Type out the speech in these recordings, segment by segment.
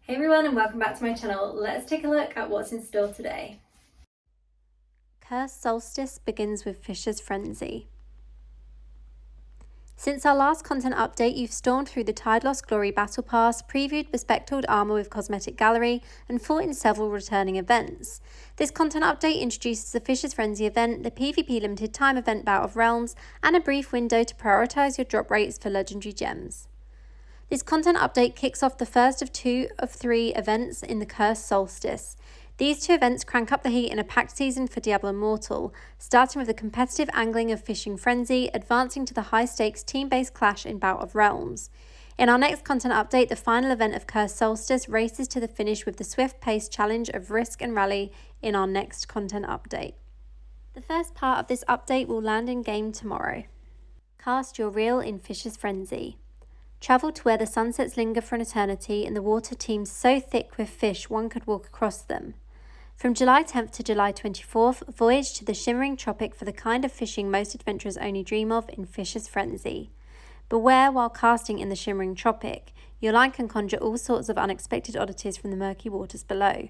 Hey everyone and welcome back to my channel. Let's take a look at what's in store today. Cursed Solstice begins with Fisher's Frenzy. Since our last content update, you've stormed through the Tide Lost Glory Battle Pass, previewed Bespectacled Armour with Cosmetic Gallery, and fought in several returning events. This content update introduces the Fisher's Frenzy event, the PvP limited time event Bout of Realms, and a brief window to prioritise your drop rates for legendary gems. This content update kicks off the first of 2 of 3 events in the Cursed Solstice. These 2 events crank up the heat in a packed season for Diablo Immortal, starting with the competitive angling of Fishing Frenzy, advancing to the high-stakes team-based clash in Bout of Realms. In our next content update, the final event of Cursed Solstice races to the finish with the swift-paced challenge of Risk and Rally in our next content update. The first part of this update will land in game tomorrow. Cast your reel in Fisher's Frenzy. Travel to where the sunsets linger for an eternity and the water teems so thick with fish one could walk across them. From July 10th to July 24th, voyage to the shimmering tropic for the kind of fishing most adventurers only dream of in Fisher's Frenzy. Beware while casting in the shimmering tropic, your line can conjure all sorts of unexpected oddities from the murky waters below.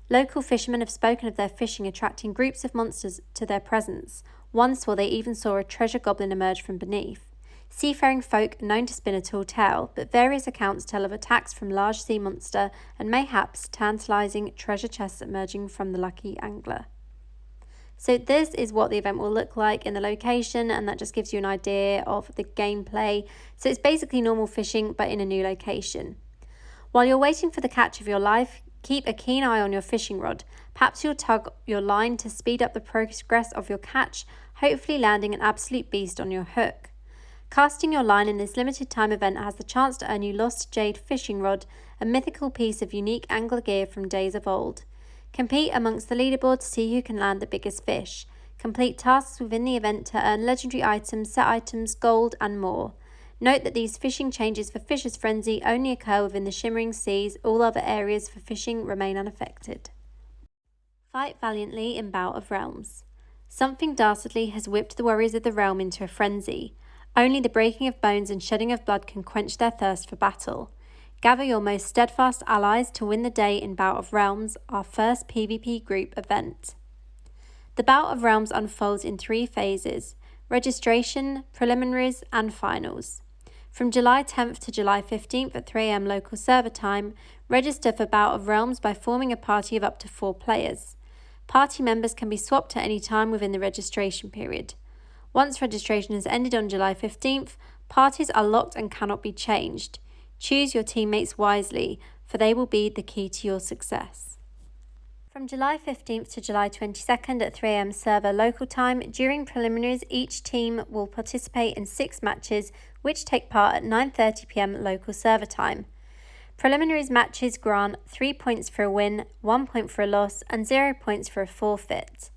Local fishermen have spoken of their fishing attracting groups of monsters to their presence. One swore they even saw a treasure goblin emerge from beneath. Seafaring folk known to spin a tall tale, but various accounts tell of attacks from large sea monster and mayhaps tantalising treasure chests emerging from the lucky angler. So this is what the event will look like in the location, and that just gives you an idea of the gameplay. So it's basically normal fishing but in a new location. While you're waiting for the catch of your life, keep a keen eye on your fishing rod. Perhaps you'll tug your line to speed up the progress of your catch, hopefully landing an absolute beast on your hook. Casting your line in this limited time event has the chance to earn you Lost Jade Fishing Rod, a mythical piece of unique angler gear from days of old. Compete amongst the leaderboard to see who can land the biggest fish. Complete tasks within the event to earn legendary items, set items, gold and more. Note that these fishing changes for Fisher's Frenzy only occur within the shimmering seas, all other areas for fishing remain unaffected. Fight valiantly in Bout of Realms. Something dastardly has whipped the warriors of the realm into a frenzy. Only the breaking of bones and shedding of blood can quench their thirst for battle. Gather your most steadfast allies to win the day in Bout of Realms, our first PvP group event. The Bout of Realms unfolds in 3 phases: registration, preliminaries, and finals. From July 10th to July 15th at 3 AM local server time, register for Bout of Realms by forming a party of up to 4 players. Party members can be swapped at any time within the registration period. Once registration has ended on July 15th, parties are locked and cannot be changed. Choose your teammates wisely, for they will be the key to your success. From July 15th to July 22nd at 3 AM server local time, during preliminaries, each team will participate in 6 matches, which take part at 9:30 PM local server time. Preliminaries matches grant 3 points for a win, 1 point for a loss, and 0 points for a forfeit.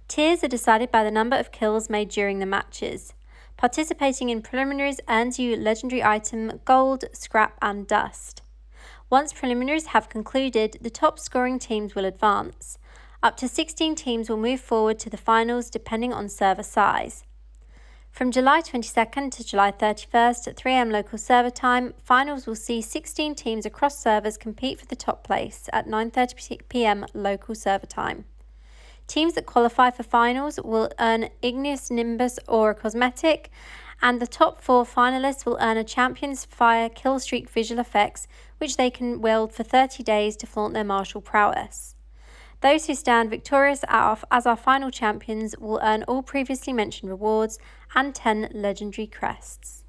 Tiers are decided by the number of kills made during the matches. Participating in preliminaries earns you legendary item, gold, scrap, and dust. Once preliminaries have concluded, the top scoring teams will advance. Up to 16 teams will move forward to the finals depending on server size. From July 22nd to July 31st at 3 AM local server time, finals will see 16 teams across servers compete for the top place at 9:30 PM local server time. Teams that qualify for finals will earn Igneous Nimbus or a cosmetic, and the top 4 finalists will earn a Champion's Fire Killstreak visual effects, which they can wield for 30 days to flaunt their martial prowess. Those who stand victorious as our final champions will earn all previously mentioned rewards and 10 legendary crests.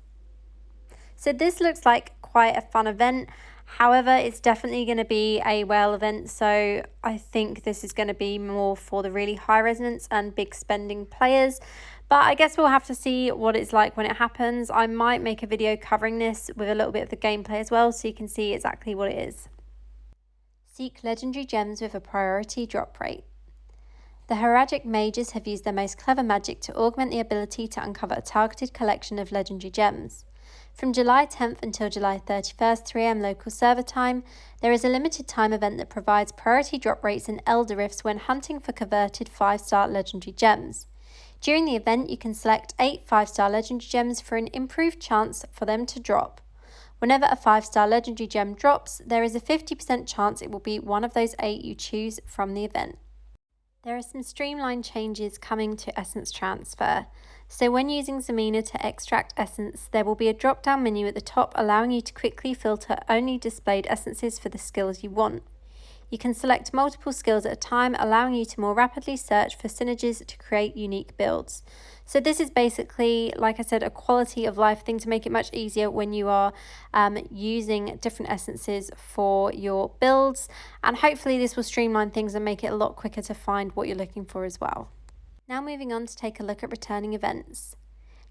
So this looks like quite a fun event. However, it's definitely going to be a whale event, so I think this is going to be more for the really high resonance and big spending players. But I guess we'll have to see what it's like when it happens. I might make a video covering this with a little bit of the gameplay as well, so you can see exactly what it is. Seek legendary gems with a priority drop rate. The Heragic mages have used their most clever magic to augment the ability to uncover a targeted collection of legendary gems. From July 10th until July 31st, 3 AM local server time, there is a limited time event that provides priority drop rates and Elder Rifts when hunting for converted 5-star legendary gems. During the event, you can select 8 5-star legendary gems for an improved chance for them to drop. Whenever a 5-star legendary gem drops, there is a 50% chance it will be one of those 8 you choose from the event. There are some streamlined changes coming to essence transfer. So when using Zamina to extract essence, there will be a drop-down menu at the top allowing you to quickly filter only displayed essences for the skills you want. You can select multiple skills at a time, allowing you to more rapidly search for synergies to create unique builds. So this is basically, like I said, a quality of life thing to make it much easier when you are using different essences for your builds. And hopefully this will streamline things and make it a lot quicker to find what you're looking for as well. Now moving on to take a look at returning events.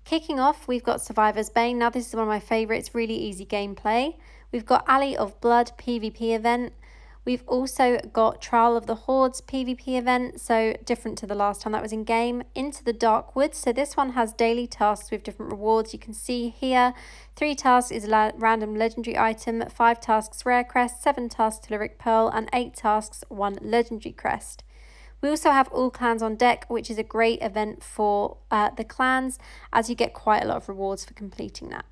Kicking off, we've got Survivor's Bane. Now this is one of my favourites, really easy gameplay. We've got Alley of Blood PvP event. We've also got Trial of the Hordes PvP event, so different to the last time that was in game. Into the Dark Woods, so this one has daily tasks with different rewards. You can see here, 3 tasks is a random legendary item, 5 tasks rare crest, 7 tasks Telluric Pearl, and 8 tasks 1 legendary crest. We also have All Clans on Deck, which is a great event for the clans, as you get quite a lot of rewards for completing that.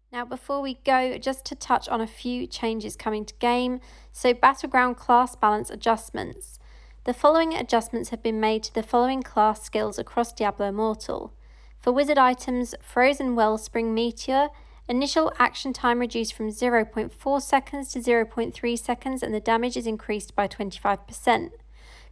Now before we go, just to touch on a few changes coming to game. So Battleground class balance adjustments. The following adjustments have been made to the following class skills across Diablo Immortal. For wizard items, Frozen Wellspring Meteor, initial action time reduced from 0.4 seconds to 0.3 seconds and the damage is increased by 25%.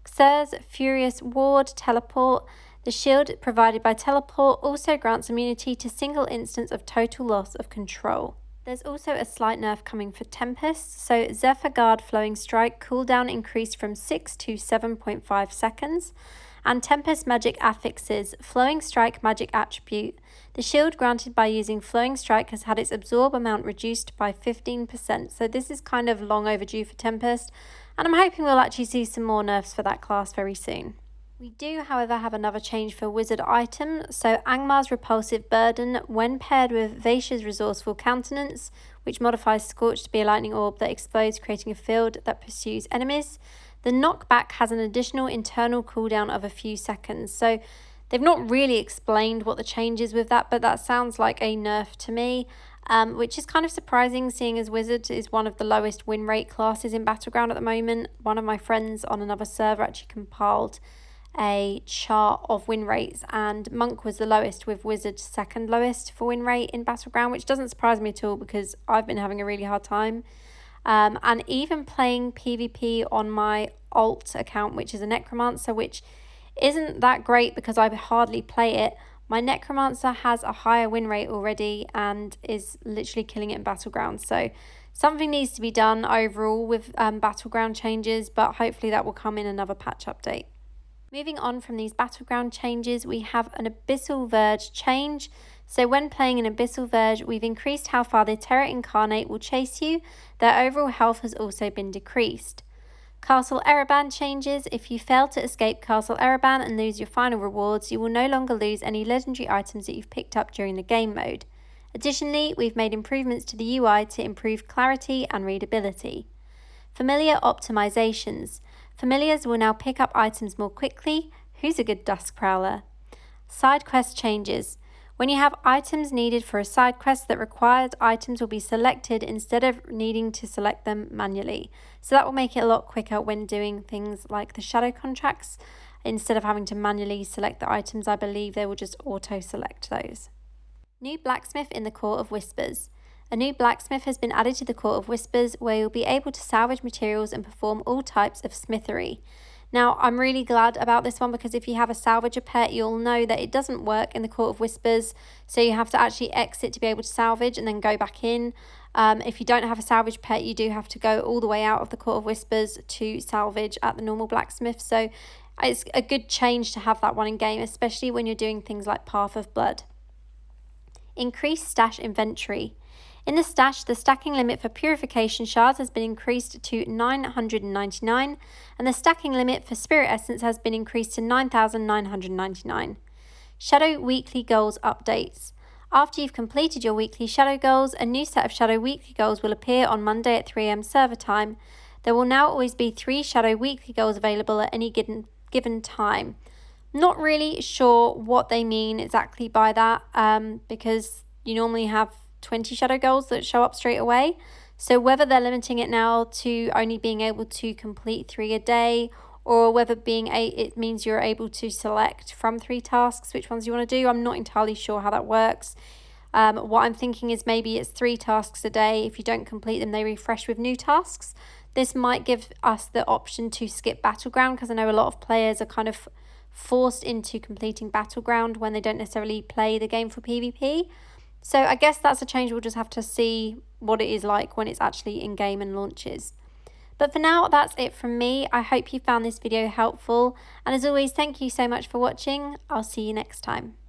Xer's Furious Ward Teleport. The shield provided by Teleport also grants immunity to single instance of total loss of control. There's also a slight nerf coming for Tempest, so Zephyr Guard Flowing Strike cooldown increased from 6 to 7.5 seconds, and Tempest Magic Affixes Flowing Strike Magic Attribute. The shield granted by using Flowing Strike has had its absorb amount reduced by 15%, so this is kind of long overdue for Tempest, and I'm hoping we'll actually see some more nerfs for that class very soon. We do, however, have another change for wizard item, so Angmar's Repulsive Burden, when paired with Vaish's Resourceful Countenance, which modifies Scorch to be a lightning orb that explodes, creating a field that pursues enemies. The knockback has an additional internal cooldown of a few seconds, so they've not really explained what the change is with that, but that sounds like a nerf to me, which is kind of surprising seeing as Wizard is one of the lowest win rate classes in Battleground at the moment. One of my friends on another server actually compiled a chart of win rates and Monk was the lowest with Wizard second lowest for win rate in Battleground, which doesn't surprise me at all because I've been having a really hard time. And even playing PvP on my alt account, which is a Necromancer, which isn't that great because I hardly play it. My Necromancer has a higher win rate already and is literally killing it in Battleground. So something needs to be done overall with Battleground changes, but hopefully that will come in another patch update. Moving on from these Battleground changes, we have an Abyssal Verge change. So when playing an Abyssal Verge, we've increased how far the Terror Incarnate will chase you. Their overall health has also been decreased. Castle Ereban changes. If you fail to escape Castle Ereban and lose your final rewards, you will no longer lose any legendary items that you've picked up during the game mode. Additionally, we've made improvements to the UI to improve clarity and readability. Familiar optimizations. Familiars will now pick up items more quickly. Who's a good Dusk Prowler? Side quest changes. When you have items needed for a side quest, that required items will be selected instead of needing to select them manually. So that will make it a lot quicker when doing things like the shadow contracts. Instead of having to manually select the items, I believe they will just auto-select those. New blacksmith in the Court of Whispers. A new blacksmith has been added to the Court of Whispers where you'll be able to salvage materials and perform all types of smithery. Now, I'm really glad about this one because if you have a salvager pet, you'll know that it doesn't work in the Court of Whispers, so you have to actually exit to be able to salvage and then go back in. If you don't have a salvage pet, you do have to go all the way out of the Court of Whispers to salvage at the normal blacksmith, so it's a good change to have that one in game, especially when you're doing things like Path of Blood. Increased stash inventory. In the stash, the stacking limit for purification shards has been increased to 999, and the stacking limit for spirit essence has been increased to 9,999. Shadow weekly goals updates. After you've completed your weekly shadow goals, a new set of shadow weekly goals will appear on Monday at 3 AM server time. There will now always be 3 shadow weekly goals available at any given time. Not really sure what they mean exactly by that, because you normally have 20 shadow goals that show up straight away. So whether they're limiting it now to only being able to complete 3 a day, or whether it means you're able to select from 3 tasks which ones you want to do, I'm not entirely sure how that works. What I'm thinking is maybe it's 3 tasks a day. If you don't complete them, they refresh with new tasks. This might give us the option to skip Battleground, because I know a lot of players are kind of forced into completing Battleground when they don't necessarily play the game for PvP. So I guess that's a change we'll just have to see what it is like when it's actually in game and launches. But for now, that's it from me. I hope you found this video helpful. And as always, thank you so much for watching. I'll see you next time.